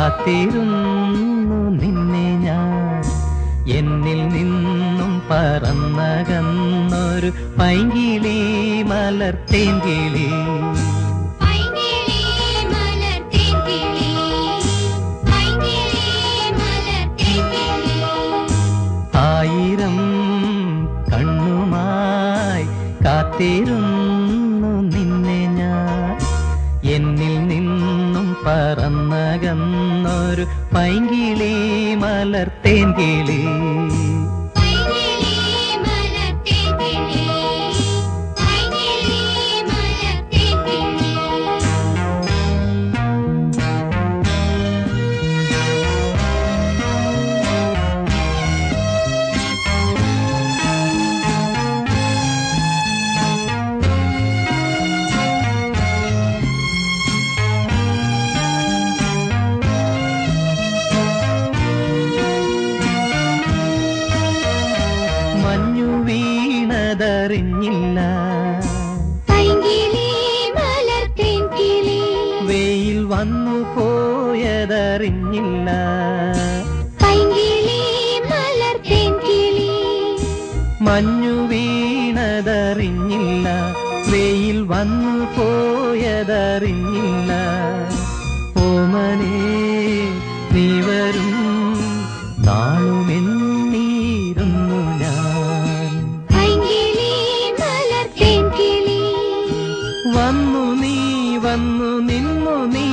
കാത്തിരുന്നു നിന്നെ ഞാൻ. എന്നിൽ നിന്നും പറന്നകന്നൊരു പൈങ്കിളി മലർത്തേങ്കിളി. ആയിരം കണ്ണുമായി കാത്തിരുന്നു നിന്നെ ഞാൻ. എന്നിൽ നിന്നും പറന്നകന്നൊരു പൈങ്കിളി മലർത്തേങ്കിളി. മഞ്ഞു വീണതറിഞ്ഞില്ല, വെയിൽ വന്നു പോയതറിഞ്ഞില്ല. മഞ്ഞു വീണതറിഞ്ഞില്ല, വെയിൽ വന്നു പോയതറിഞ്ഞില്ല. ഓമനേ നീ വരും നാളുമെന്നീരുന്നു ഞാൻ. വന്നു നീ വന്നു നിന്നു നീ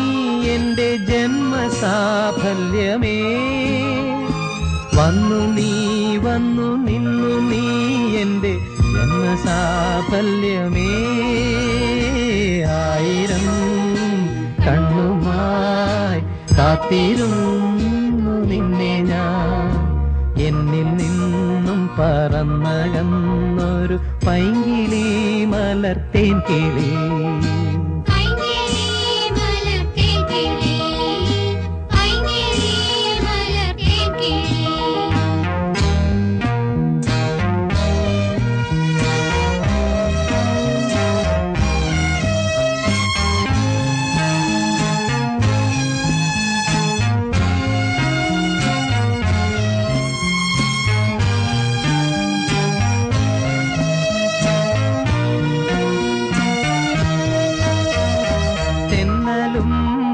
എന്റെ ജന്മസാഫല്യമേ. വന്നു നീ വന്നു നിന്നു നീ എന്റെ ജന്മസാഫല്യമേ. ആയിരം കണ്ണുമായി കാത്തിരുന്നു നിന്നെ ഞാൻ. എന്നിൽ നിന്നും പറന്നകന്നൊരു പൈങ്കിളി മലർത്തേങ്കിളി.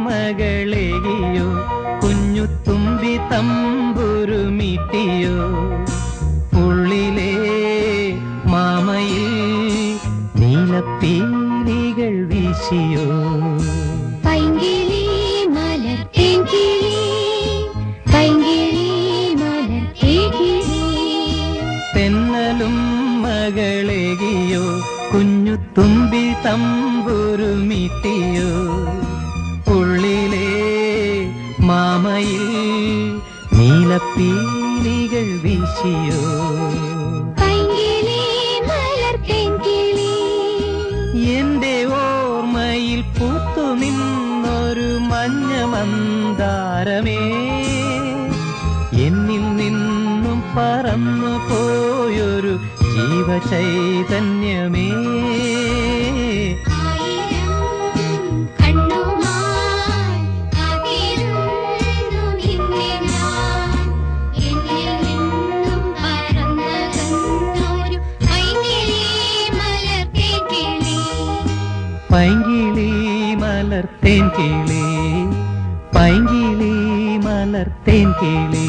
മകളെയോ കുഞ്ഞു തുമ്പി തമ്പുരുമിട്ടിയോ. ഉള്ളിലെ മാമയിൽ നീലപ്പീലികൾ വീശിയോ. തെന്നലും മകളെയോ കുഞ്ഞു തുമ്പി തമ്പുരുമിട്ടിയോ. ഉള്ളിലെ മാമയിൽ നീലപ്പീലികൾ വീശിയോ. എന്റെ ഓർമ്മയിൽ പൂത്തു നിന്നൊരു മഞ്ഞ മന്ദാരമേ. എന്നിൽ നിന്നും പറന്നു പോയൊരു ജീവചൈതന്യമേ. പൈങ്കിളി മലർത്തേങ്കിളി, പൈങ്കിളി മലർത്തേങ്കിളി.